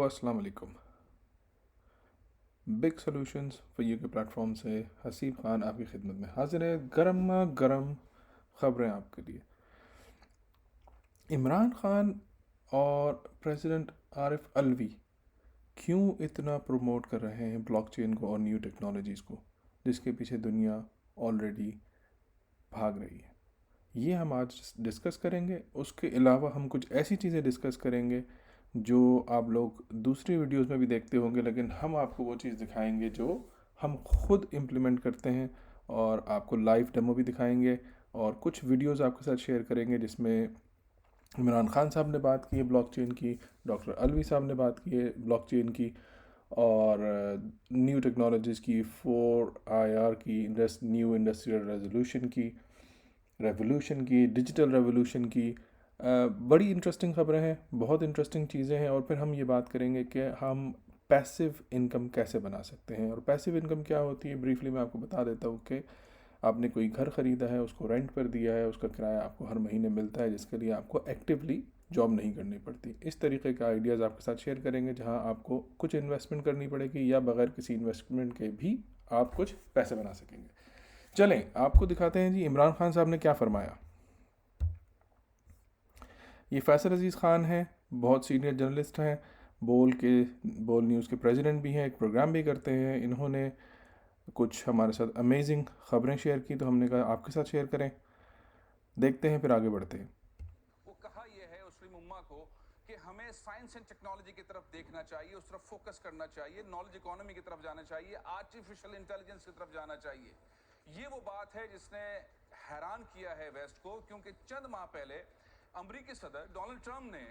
अस्सलाम वालेकुम। Big solutions for you के प्लेटफॉर्म से हसीब खान आपकी खिदमत में हाजिर है। गरम गरम खबरें आपके लिए। इमरान खान और प्रेसिडेंट आरिफ अलवी क्यों इतना प्रमोट कर रहे हैं ब्लॉकचेन को और न्यू टेक्नोलॉजीज़ को, जिसके पीछे दुनिया ऑलरेडी भाग रही है, ये हम आज डिस्कस करेंगे। उसके अलावा हम कुछ ऐसी चीज़ें डिस्कस करेंगे जो आप लोग दूसरी वीडियोस में भी देखते होंगे, लेकिन हम आपको वो चीज़ दिखाएंगे जो हम खुद इम्प्लीमेंट करते हैं, और आपको लाइव डेमो भी दिखाएंगे और कुछ वीडियोस आपके साथ शेयर करेंगे जिसमें इमरान खान साहब ने बात की है ब्लॉकचेन की, डॉक्टर अलवी साहब ने बात की है ब्लॉकचेन की, और न्यू टेक्नोलॉजीज़ की, 4IR की, न्यू इंडस्ट्रियल रेवोल्यूशन की, डिजिटल रेवोल्यूशन की। बड़ी इंटरेस्टिंग ख़बरें हैं, बहुत इंटरेस्टिंग चीज़ें हैं। और फिर हम ये बात करेंगे कि हम पैसिव इनकम कैसे बना सकते हैं। और पैसिव इनकम क्या होती है, ब्रीफली मैं आपको बता देता हूँ कि आपने कोई घर ख़रीदा है, उसको रेंट पर दिया है, उसका किराया आपको हर महीने मिलता है, जिसके लिए आपको एक्टिवली जॉब नहीं करनी पड़ती। इस तरीके का आइडियाज़ आपके साथ शेयर करेंगे, जहाँ आपको कुछ इन्वेस्टमेंट करनी पड़ेगी या बगैर किसी इन्वेस्टमेंट के भी आप कुछ पैसे बना सकेंगे। चलें आपको दिखाते हैं जी इमरान खान साहब ने क्या फरमाया। ये फैसल अजीज़ ख़ान हैं, बहुत सीनियर जर्नलिस्ट हैं, बोल न्यूज़ के प्रेसिडेंट भी हैं, एक प्रोग्राम भी करते हैं। इन्होंने कुछ हमारे साथ अमेजिंग ख़बरें शेयर की, तो हमने कहा आपके साथ शेयर करें। देखते हैं, फिर आगे बढ़ते हैं। वो कहा यह है मुस्लिम उम्मा को कि हमें साइंस एंड टेक्नोलॉजी की तरफ देखना चाहिए, उस तरफ फोकस करना चाहिए, नॉलेज इकोनॉमी की तरफ जाना चाहिए, आर्टिफिशियल इंटेलिजेंस की तरफ जाना चाहिए। ये वो बात है जिसने हैरान किया है वेस्ट को, क्योंकि चंद माह पहले अमरीकी सदर डोनाल्ड ट्रंप ने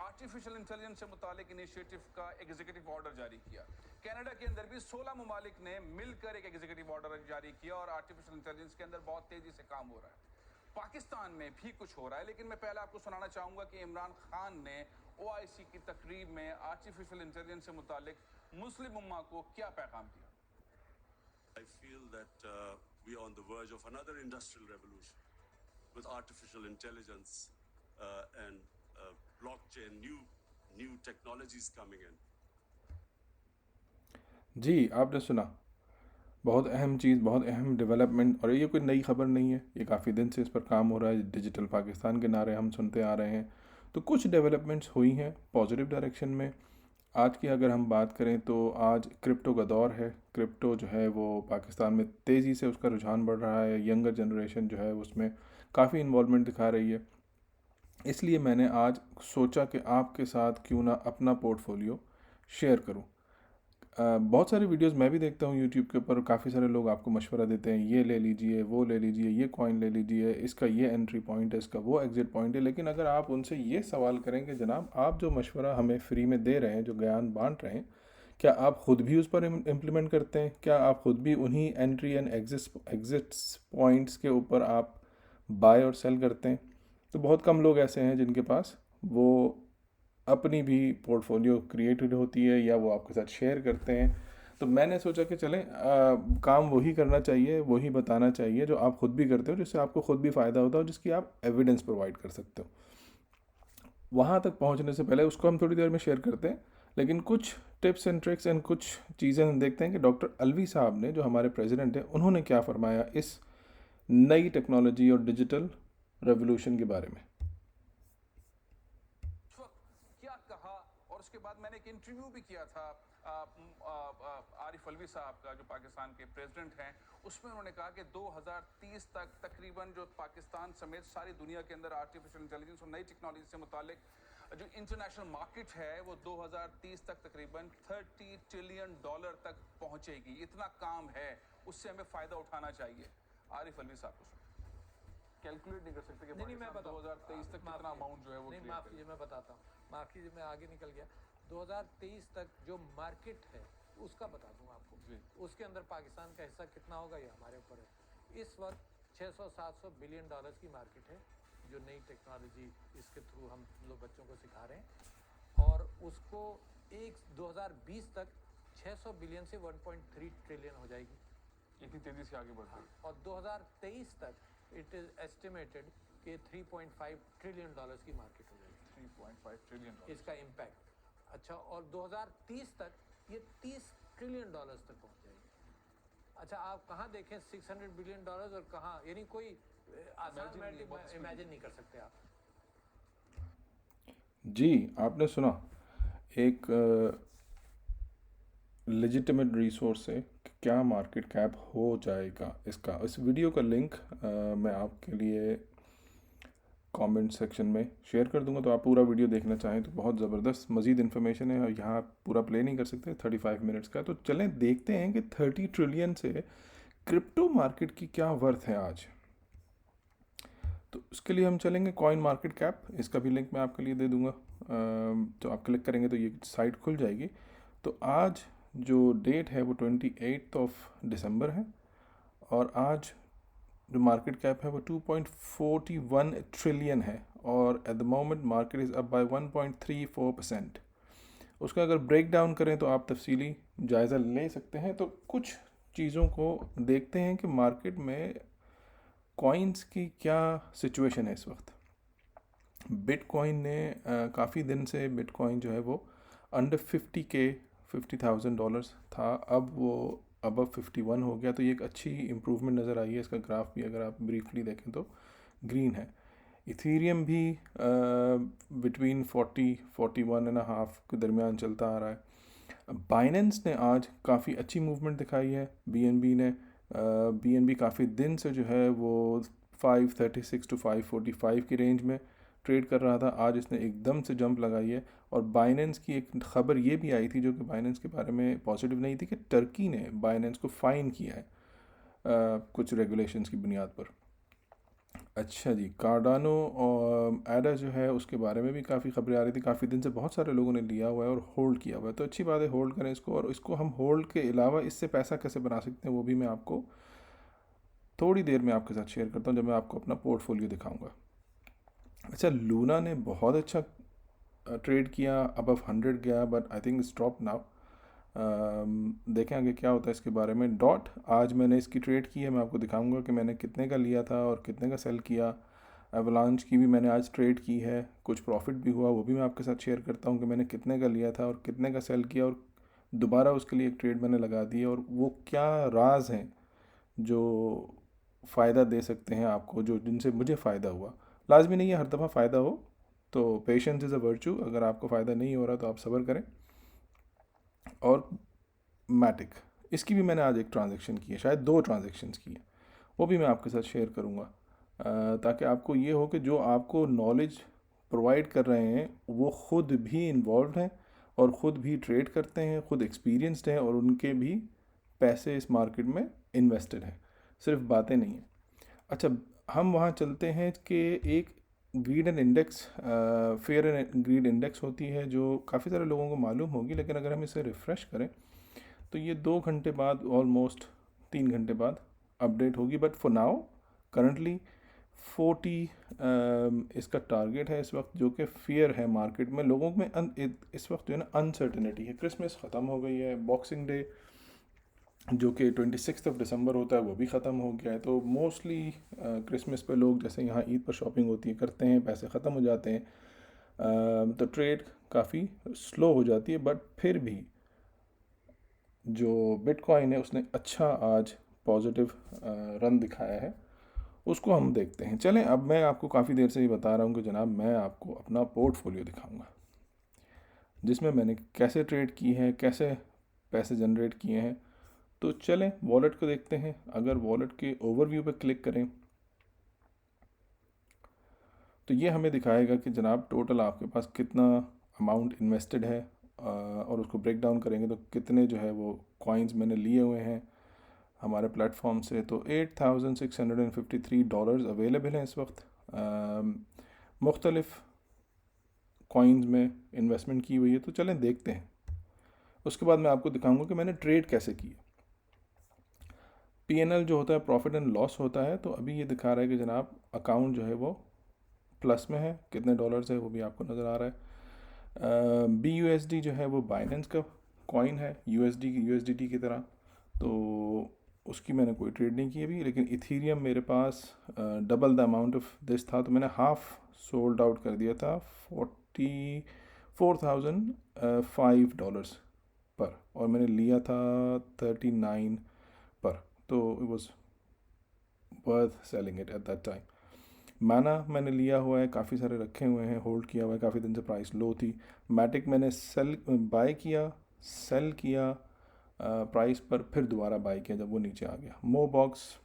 आर्टिफिशियल इंटेलिजेंस से मुतालिक इनिशिएटिव का एग्जीक्यूटिव ऑर्डर जारी किया। कनाडा के अंदर भी 16 ममालिक ने मिलकर एक एग्जीक्यूटिव ऑर्डर जारी किया और आर्टिफिशियल इंटेलिजेंस के अंदर बहुत तेजी से काम हो रहा है। पाकिस्तान में भी कुछ हो रहा है, लेकिन मैं पहले आपको सुनाना चाहूंगा कि इमरान खान ने OIC की तकरीब में आर्टिफिशियल इंटेलिजेंस से मुतालिक मुस्लिम उम्मा को क्या पैगाम दिया। I feel that we are on the verge of another industrial revolution with artificial intelligence and blockchain, new technologies coming in. जी, आपने सुना, बहुत अहम चीज़, बहुत अहम डेवलपमेंट। और ये कोई नई खबर नहीं है, ये काफ़ी दिन से इस पर काम हो रहा है। डिजिटल पाकिस्तान के नारे हम सुनते आ रहे हैं। तो कुछ डेवलपमेंट्स हुई हैं पॉजिटिव डायरेक्शन में। आज की अगर हम बात करें तो आज क्रिप्टो का दौर है। क्रिप्टो जो है वो पाकिस्तान में तेज़ी से उसका रुझान बढ़ रहा है। यंगर जनरेशन जो है उसमें काफ़ी इन्वॉल्वमेंट दिखा रही है। इसलिए मैंने आज सोचा कि आपके साथ क्यों ना अपना पोर्टफोलियो शेयर करूं। बहुत सारे वीडियोस मैं भी देखता हूँ यूट्यूब के ऊपर। काफ़ी सारे लोग आपको मशवरा देते हैं, ये ले लीजिए, वो ले लीजिए, ये कॉइन ले लीजिए, इसका ये एंट्री पॉइंट है, इसका वो एग्ज़िट पॉइंट है। लेकिन अगर आप उनसे ये सवाल करें कि जनाब आप जो मशवरा हमें फ्री में दे रहे हैं, जो ज्ञान बांट रहे हैं, क्या आप ख़ुद भी उस पर इम्प्लीमेंट करते हैं? क्या आप ख़ुद भी उन्हीं एंट्री एंड एग्जिट पॉइंट्स के ऊपर आप बाय और सेल करते हैं? तो बहुत कम लोग ऐसे हैं जिनके पास वो अपनी भी पोर्टफोलियो क्रिएटेड होती है या वो आपके साथ शेयर करते हैं। तो मैंने सोचा कि चलें, काम वही करना चाहिए, वही बताना चाहिए जो आप ख़ुद भी करते हो, जिससे आपको ख़ुद भी फ़ायदा होता हो, जिसकी आप एविडेंस प्रोवाइड कर सकते हो। वहाँ तक पहुँचने से पहले उसको हम थोड़ी देर में शेयर करते हैं, लेकिन कुछ टिप्स एंड ट्रिक्स एंड कुछ चीज़ें हम देखते हैं कि डॉक्टर अलवी साहब ने, जो हमारे प्रेसिडेंट हैं, उन्होंने क्या फरमाया इस नई टेक्नोलॉजी और डिजिटल रेवोल्यूशन के बारे में। क्या कहा, और उसके बाद मैंने एक इंटरव्यू भी किया था आरिफ अलवी साहब का, जो पाकिस्तान के प्रेसिडेंट हैं। उसमें उन्होंने कहा कि 2030 तक तकरीबन जो पाकिस्तान समेत सारी दुनिया के अंदर आर्टिफिशियल इंटेलिजेंस और नई टेक्नोलॉजी से मुतालिक जो इंटरनेशनल मार्केट है वो 2030 तक तकरीबन $30 ट्रिलियन तक पहुंचेगी। इतना काम है, उससे हमें फ़ायदा उठाना चाहिए। आरिफ अलवी साहब को कैलकुलेट नहीं कर सकते कि नहीं, मैं 2023 तक कितना अमाउंट जो है वो नहीं, माफ़ कीजिए, मैं बताता हूँ। माफ़ कीजिए, मैं आगे निकल गया। 2023 तक जो मार्केट है उसका बता दूँ आपको। उसके अंदर पाकिस्तान का हिस्सा कितना होगा ये हमारे ऊपर है। इस वक्त 600-700 बिलियन डॉलर्स की मार्केट है, जो नई टेक्नोलॉजी इसके थ्रू हम लोग बच्चों को सिखा रहे हैं। और उसको 2020 तक 600 बिलियन से 1.3 ट्रिलियन हो जाएगी। इतनी तेज़ी से आगे बढ़ रही है। और 2023 तक इट इज़ एस्टिमेटेड कि $3.5 ट्रिलियन की मार्केट हो जाएगी। 3.5 ट्रिलियन इसका इम्पैक्ट अच्छा, और 2030 तक ये $30 ट्रिलियन तक पहुंच जाएगी। अच्छा, आप कहाँ देखें $600 बिलियन और कहाँ, यानी कोई आसान इमेजिन नहीं कर सकते आप। जी, आपने सुना एक लेजिटिमेट रिसोर्स से कि क्या मार्केट कैप हो जाएगा इसका। इस वीडियो का लिंक मैं आपके लिए कमेंट सेक्शन में शेयर कर दूंगा, तो आप पूरा वीडियो देखना चाहें तो बहुत ज़बरदस्त मज़ीद इन्फॉर्मेशन है, और यहाँ आप पूरा प्ले नहीं कर सकते, 35 मिनट्स का। तो चलें देखते हैं कि 30 ट्रिलियन से क्रिप्टो मार्केट की क्या वर्थ है आज। तो उसके लिए हम चलेंगे कॉइन मार्केट कैप, इसका भी लिंक मैं आपके लिए दे दूंगा। तो आप क्लिक करेंगे तो ये साइट खुल जाएगी। तो आज जो डेट है वो 28 दिसंबर है, और आज जो मार्केट कैप है वो 2.41 ट्रिलियन है, और at the moment market is up by 1.34%। उसका अगर ब्रेक डाउन करें तो आप तफसीली जायज़ा ले सकते हैं। तो कुछ चीज़ों को देखते हैं कि मार्केट में कॉइन्स की क्या सिचुएशन है इस वक्त। बिटकॉइन ने काफ़ी दिन से बिटकॉइन जो है वो अंडर 50,000 डॉलर्स था, अब वो अबव 51 हो गया। तो ये एक अच्छी इम्प्रूवमेंट नज़र आई है। इसका ग्राफ भी अगर आप ब्रीफली देखें तो ग्रीन है। इथीरियम भी बिटवीन 41.5 के दरमियान चलता आ रहा है। बाइनेंस ने आज काफ़ी अच्छी मूवमेंट दिखाई है। बीएनबी ने बीएनबी काफ़ी दिन से जो है वो 536 to 545 की रेंज में ट्रेड कर रहा था, आज इसने एकदम से जंप लगाई है। और बाइनेंस की एक ख़बर ये भी आई थी जो कि बाइनेंस के बारे में पॉजिटिव नहीं थी, कि टर्की ने बाइनेंस को फ़ाइन किया है कुछ रेगुलेशंस की बुनियाद पर। अच्छा जी, कार्डानो और एडा जो है उसके बारे में भी काफ़ी खबरें आ रही थी, काफ़ी दिन से बहुत सारे लोगों ने लिया हुआ है और होल्ड किया हुआ है। तो अच्छी बात है, होल्ड करें इसको, और इसको हम होल्ड के अलावा इससे पैसा कैसे बना सकते हैं वो भी मैं आपको थोड़ी देर में आपके साथ शेयर करता हूँ, जब मैं आपको अपना पोर्टफोलियो दिखाऊंगा। अच्छा, लूना ने बहुत अच्छा ट्रेड किया, अबव 100 गया, but I think it's drop now. देखें आगे क्या होता है इसके बारे में। डॉट आज मैंने इसकी ट्रेड की है, मैं आपको दिखाऊंगा कि मैंने कितने का लिया था और कितने का सेल किया। एवलांच की भी मैंने आज ट्रेड की है, कुछ प्रॉफिट भी हुआ, वो भी मैं आपके साथ शेयर करता हूँ कि मैंने कितने का लिया था और कितने का सेल किया, और दोबारा उसके लिए एक ट्रेड मैंने लगा दी है, और वो क्या राज हैं जो फ़ायदा दे सकते हैं आपको, जो जिनसे मुझे फ़ायदा हुआ। लाजमी नहीं है हर दफ़ा फ़ायदा हो, तो पेशेंस इज़ अ वर्चू। अगर आपको फ़ायदा नहीं हो रहा तो आप सब्र करें। और मैटिक, इसकी भी मैंने आज एक ट्रांजेक्शन की है, शायद 2 ट्रांजेक्शन्स की है, वो भी मैं आपके साथ शेयर करूँगा, ताकि आपको ये हो कि जो आपको नॉलेज प्रोवाइड कर रहे हैं वो ख़ुद भी इन्वॉल्व हैं और ख़ुद भी ट्रेड करते हैं, ख़ुद एक्सपीरियंस्ड हैं, और उनके भी पैसे इस मार्केट में इन्वेस्टेड हैं, सिर्फ बातें नहीं हैं। अच्छा, हम वहाँ चलते हैं कि एक grid and index, fair and greed index होती है जो काफ़ी सारे लोगों को मालूम होगी, लेकिन अगर हम इसे रिफ़्रेश करें तो ये 2 घंटे बाद, ऑलमोस्ट 3 घंटे बाद अपडेट होगी। बट फॉर नाउ करंटली 40 इसका टारगेट है इस वक्त, जो कि फियर है मार्केट में लोगों में। इस वक्त जो है ना अनसर्टेनिटी है, क्रिसमस ख़त्म हो गई है, बॉक्सिंग डे जो कि 26 दिसंबर होता है वो भी ख़त्म हो गया है। तो मोस्टली क्रिसमस पे लोग जैसे यहाँ ईद पर शॉपिंग होती है करते हैं, पैसे ख़त्म हो जाते हैं, तो ट्रेड काफ़ी स्लो हो जाती है। बट फिर भी जो बिटकॉइन है उसने अच्छा आज पॉजिटिव रन दिखाया है, उसको हम देखते हैं। चलें, अब मैं आपको काफ़ी देर से ही बता रहा हूँ कि जनाब मैं आपको अपना पोर्टफोलियो दिखाऊंगा, जिसमें मैंने कैसे ट्रेड की है, कैसे पैसे जनरेट किए हैं। तो चलें वॉलेट को देखते हैं। अगर वॉलेट के ओवरव्यू पर क्लिक करें तो ये हमें दिखाएगा कि जनाब टोटल आपके पास कितना अमाउंट इन्वेस्टेड है, और उसको ब्रेक डाउन करेंगे तो कितने जो है वो कॉइन्स मैंने लिए हुए हैं हमारे प्लेटफॉर्म से। तो $8,653 अवेलेबल हैं इस वक्त, मुख्तलिफ़ कॉइन्स में इन्वेस्टमेंट की हुई है। तो चलें देखते हैं, उसके बाद मैं आपको दिखाऊंगा कि मैंने ट्रेड कैसे की। पीएनएल जो होता है, प्रॉफिट एंड लॉस होता है, तो अभी ये दिखा रहा है कि जनाब अकाउंट जो है वो प्लस में है, कितने डॉलर्स है वो भी आपको नज़र आ रहा है। BUSD जो है वो बाइनेंस का कॉइन है, USDT की तरह, तो उसकी मैंने कोई ट्रेड नहीं की अभी। लेकिन इथीरियम मेरे पास double the amount of this था, तो मैंने हाफ सोल्ड आउट कर दिया था $4,005 पर, और मैंने लिया था 39 पर, तो it was worth selling it at that time. माना मैंने लिया हुआ है, काफ़ी सारे रखे हुए हैं, होल्ड किया हुआ है, काफ़ी दिन से प्राइस लो थी। मैटिक मैंने बाय किया, सेल किया प्राइस पर, फिर दोबारा बाय किया जब वो नीचे आ गया। मोबॉक्स,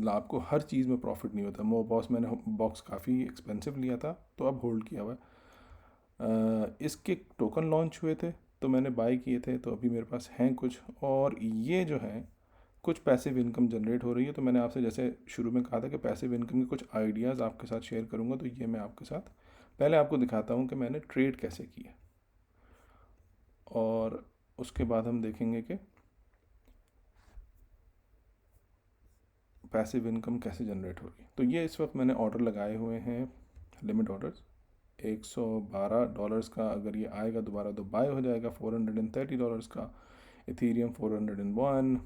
आपको हर चीज़ में प्रॉफिट नहीं होता। मोबॉक्स मैंने बॉक्स काफ़ी एक्सपेंसिव लिया था, तो अब होल्ड किया हुआ है। इसके टोकन लॉन्च हुए थे तो मैंने बाय किए थे, तो अभी मेरे पास हैं कुछ, और ये जो है कुछ पैसिव इनकम जनरेट हो रही है। तो मैंने आपसे जैसे शुरू में कहा था कि पैसिव इनकम के कुछ आइडियाज़ आपके साथ शेयर करूँगा, तो ये मैं आपके साथ पहले आपको दिखाता हूँ कि मैंने ट्रेड कैसे किया, और उसके बाद हम देखेंगे कि पैसिव इनकम कैसे जनरेट हो रही है। तो ये इस वक्त मैंने ऑर्डर लगाए हुए हैं, लिमिट ऑर्डर्स $112 का। अगर ये आएगा दोबारा तो बाय हो जाएगा। $430 का, इथीरियम 401,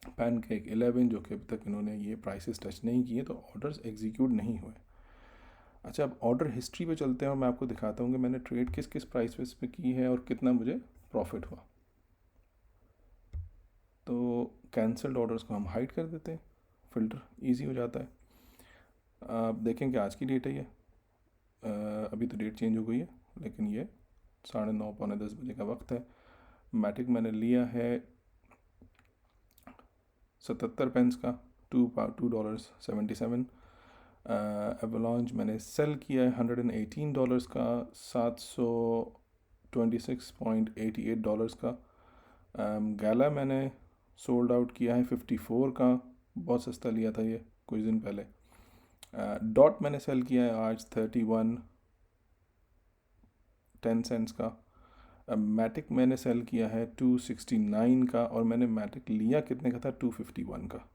पैनकेक 11, जो कि अभी तक इन्होंने ये प्राइसेस टच नहीं किए, तो ऑर्डर्स एग्जीक्यूट नहीं हुए। अच्छा, अब ऑर्डर हिस्ट्री पे चलते हैं और मैं आपको दिखाता हूँ कि मैंने ट्रेड किस किस प्राइस पे की है और कितना मुझे प्रॉफिट हुआ। तो कैंसल्ड ऑर्डर्स को हम हाइड कर देते हैं, फ़िल्टर ईजी हो जाता है। आप देखें कि आज की डेट है ये, अभी तो डेट चेंज हो गई है, लेकिन ये 9:30 पौने 10 बजे का वक्त है। मैटिक मैंने लिया है 77 पेंस का, $2.77। एवलांच मैंने सेल किया है $118 का, $726.88 का। गैला मैंने सोल्ड आउट किया है 54 का, बहुत सस्ता लिया था ये कुछ दिन पहले। डॉट मैंने सेल किया है आज 31.10 का। मैटिक मैंने सेल किया है 269 का, और मैंने मैटिक लिया कितने का था, 251 का,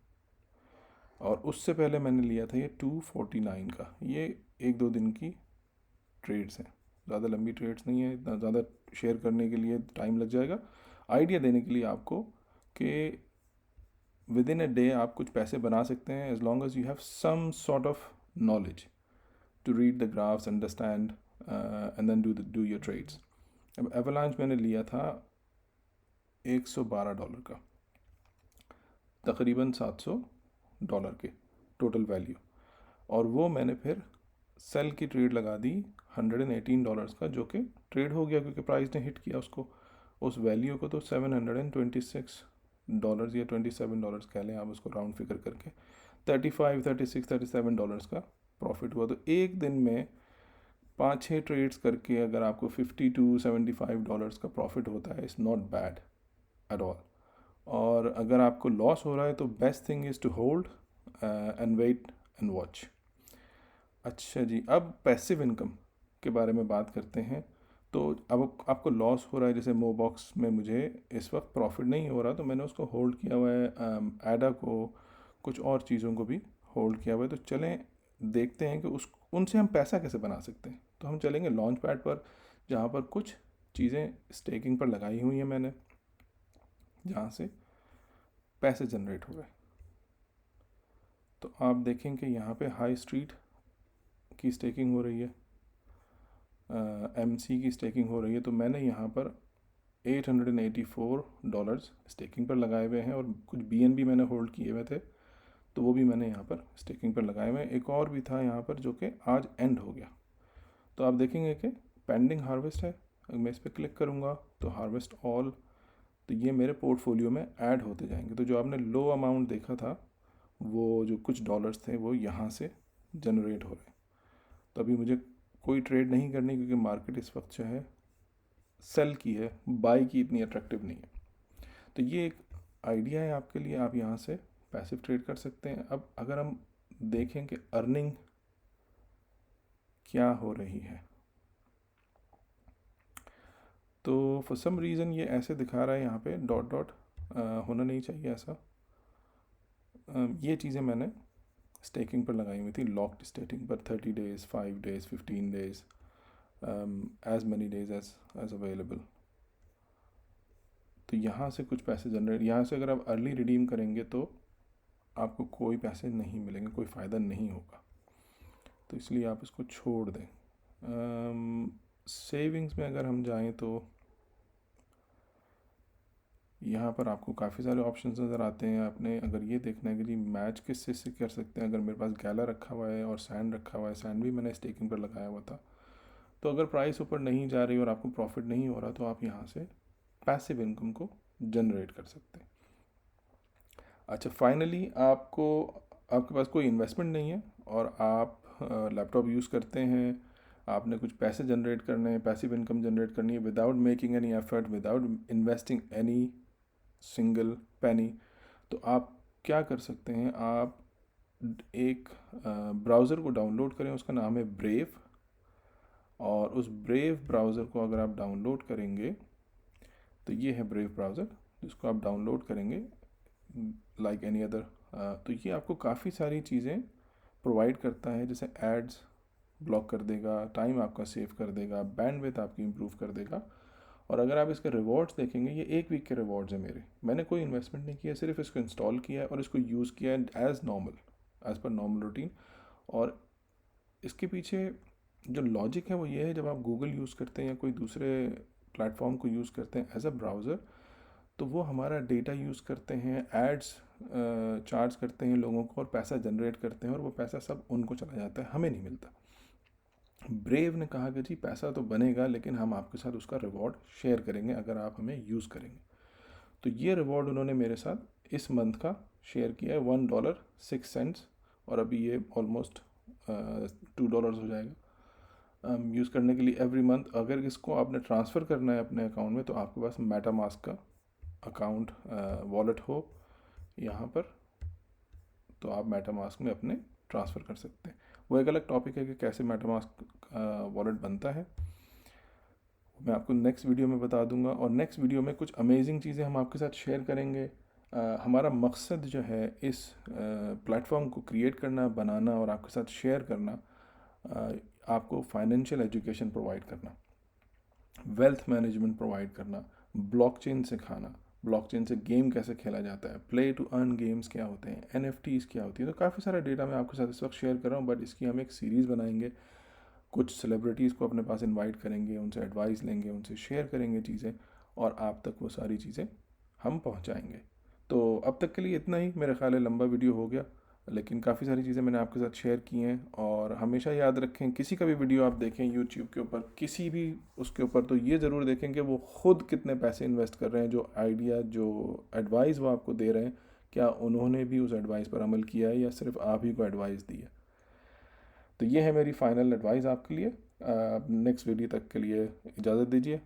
और उससे पहले मैंने लिया था ये 249 का। ये 1-2 दिन की ट्रेड्स हैं, ज़्यादा लंबी ट्रेड्स नहीं है, इतना ज़्यादा शेयर करने के लिए टाइम लग जाएगा। आइडिया देने के लिए आपको कि विद इन अ डे आप कुछ पैसे बना सकते हैं, as long as you have some sort of knowledge to read the graphs, understand and then do your trades. अब एवलांच मैंने लिया था $112 का, तकरीबन $700 के टोटल वैल्यू, और वो मैंने फिर सेल की ट्रेड लगा दी $118 का, जो कि ट्रेड हो गया क्योंकि प्राइस ने हिट किया उसको, उस वैल्यू को। तो $726 या $27 कह लें आप उसको राउंड फिगर करके, 35, 36, $37 का प्रॉफिट हुआ। तो एक दिन में 5-6 ट्रेड्स करके अगर आपको $50 to $75 का प्रॉफिट होता है, it's not bad at all. और अगर आपको लॉस हो रहा है तो best thing is to hold and wait and watch. अच्छा जी, अब पैसिव इनकम के बारे में बात करते हैं। तो अब आपको लॉस हो रहा है, जैसे मोबॉक्स में मुझे इस वक्त प्रॉफिट नहीं हो रहा, तो मैंने उसको होल्ड किया हुआ है। एडा को, कुछ और चीज़ों को भी होल्ड किया हुआ है। तो चलें देखते हैं कि उनसे हम पैसा कैसे बना सकते हैं। तो हम चलेंगे लॉन्च पैड पर, जहाँ पर कुछ चीज़ें स्टेकिंग पर लगाई हुई हैं मैंने, जहाँ से पैसे जनरेट हो रहे हैं। तो आप देखें कि यहाँ पे हाई स्ट्रीट की स्टेकिंग हो रही है, MC की स्टेकिंग हो रही है। तो मैंने यहाँ पर $884 स्टेकिंग पर लगाए हुए हैं, और कुछ BNB मैंने होल्ड किए हुए थे, तो वो भी मैंने यहाँ पर स्टेकिंग पर लगाए हुए हैं। एक और भी था यहाँ पर जो कि आज एंड हो गया। तो आप देखेंगे कि पेंडिंग हार्वेस्ट है, अगर मैं इस पर क्लिक करूँगा तो हार्वेस्ट ऑल, तो ये मेरे पोर्टफोलियो में ऐड होते जाएंगे। तो जो आपने लो अमाउंट देखा था, वो जो कुछ डॉलर्स थे वो यहाँ से जनरेट हो रहे हैं। तो अभी मुझे कोई ट्रेड नहीं करनी, क्योंकि मार्केट इस वक्त जो है सेल की है, बाई की इतनी अट्रैक्टिव नहीं है। तो ये एक आइडिया है आपके लिए, आप यहाँ से पैसिव ट्रेड कर सकते हैं। अब अगर हम देखें कि अर्निंग क्या हो रही है, तो फॉर सम रीज़न ये ऐसे दिखा रहा है यहाँ पे डॉट डॉट, होना नहीं चाहिए ऐसा। ये चीज़ें मैंने स्टेकिंग पर लगाई हुई थी, लॉक्ड स्टेकिंग पर, 30 days, 5 days, 15 days, as many days as available. तो यहाँ से कुछ पैसे जनरेट, यहाँ से अगर आप अर्ली रिडीम करेंगे तो आपको कोई पैसे नहीं मिलेंगे, कोई फ़ायदा नहीं होगा, तो इसलिए आप इसको छोड़ दें। सेविंग्स में अगर हम जाएं तो यहाँ पर आपको काफ़ी सारे ऑप्शंस नज़र आते हैं। आपने अगर ये देखना है कि जी मैच किस चीज़ से कर सकते हैं, अगर मेरे पास गैला रखा हुआ है और सैंड रखा हुआ है, सैंड भी मैंने स्टेकिंग पर लगाया हुआ था, तो अगर प्राइस ऊपर नहीं जा रही और आपको प्रॉफिट नहीं हो रहा तो आप यहाँ से पैसिव इनकम को जनरेट कर सकते हैं। अच्छा, फाइनली आपके पास कोई इन्वेस्टमेंट नहीं है और आप लैपटॉप यूज़ करते हैं, आपने कुछ पैसे जनरेट करने हैं, पैसिव इनकम जनरेट करनी है without making any effort, without investing any single penny. तो आप क्या कर सकते हैं, आप एक ब्राउज़र को डाउनलोड करें, उसका नाम है ब्रेव। और उस ब्रेव ब्राउज़र को अगर आप डाउनलोड करेंगे तो ये है ब्रेव ब्राउज़र, जिसको आप डाउनलोड करेंगे लाइक एनी अदर। तो ये आपको काफ़ी सारी चीज़ें प्रोवाइड करता है, जैसे एड्स ब्लॉक कर देगा, टाइम आपका सेव कर देगा, बैंडविड्थ आपकी इम्प्रूव कर देगा। और अगर आप इसके रिवॉर्ड्स देखेंगे, ये 1 वीक के रिवॉर्ड्स हैं मेरे, मैंने कोई इन्वेस्टमेंट नहीं किया, सिर्फ इसको इंस्टॉल किया है और इसको यूज़ किया है as normal, as per normal routine. और इसके पीछे जो लॉजिक है वो ये है, जब आप गूगल यूज़ करते हैं या कोई दूसरे प्लेटफॉर्म को यूज़ करते हैं एज अ ब्राउज़र, तो वो हमारा डेटा यूज़ करते हैं, एड्स चार्ज करते हैं लोगों को और पैसा जनरेट करते हैं, और वो पैसा सब उनको चला जाता है, हमें नहीं मिलता। ब्रेव ने कहा कि जी पैसा तो बनेगा लेकिन हम आपके साथ उसका रिवॉर्ड शेयर करेंगे अगर आप हमें यूज़ करेंगे। तो ये रिवॉर्ड उन्होंने मेरे साथ इस मंथ का शेयर किया है, $1.06, और अभी ये ऑलमोस्ट $2 हो जाएगा यूज़ करने के लिए एवरी मंथ। अगर इसको आपने ट्रांसफ़र करना है अपने अकाउंट में, तो आपके पास मेटामास्क का अकाउंट वॉलेट हो यहाँ पर, तो आप मेटामास्क में अपने ट्रांसफ़र कर सकते हैं। वो एक अलग टॉपिक है कि कैसे मेटामास्क वॉलेट बनता है, मैं आपको नेक्स्ट वीडियो में बता दूंगा। और नेक्स्ट वीडियो में कुछ अमेजिंग चीज़ें हम आपके साथ शेयर करेंगे। हमारा मकसद जो है इस प्लेटफॉर्म को क्रिएट करना, बनाना और आपके साथ शेयर करना, आपको फाइनेंशियल एजुकेशन प्रोवाइड करना, वेल्थ मैनेजमेंट प्रोवाइड करना, ब्लॉकचेन सिखाना, ब्लॉकचेन से गेम कैसे खेला जाता है, प्ले टू अर्न गेम्स क्या होते हैं, NFTs क्या होती है। तो काफ़ी सारा डेटा मैं आपके साथ इस वक्त शेयर कर रहा हूँ, बट इसकी हम एक सीरीज़ बनाएंगे, कुछ सेलिब्रिटीज़ को अपने पास इनवाइट करेंगे, उनसे एडवाइस लेंगे, उनसे शेयर करेंगे चीज़ें, और आप तक वो सारी चीज़ें हम पहुंचाएंगे। तो अब तक के लिए इतना ही, मेरा ख्याल है लंबा वीडियो हो गया, लेकिन काफ़ी सारी चीज़ें मैंने आपके साथ शेयर की हैं। और हमेशा याद रखें, किसी का भी वीडियो आप देखें यूट्यूब के ऊपर, किसी भी उसके ऊपर, तो ये ज़रूर देखें कि वो ख़ुद कितने पैसे इन्वेस्ट कर रहे हैं, जो आइडिया, जो एडवाइस वो आपको दे रहे हैं, क्या उन्होंने भी उस एडवाइस पर अमल किया है या सिर्फ आप ही को एडवाइस दी है। तो ये है मेरी फाइनल एडवाइस आपके लिए। नेक्स्ट वीडियो तक के लिए इजाज़त दीजिए।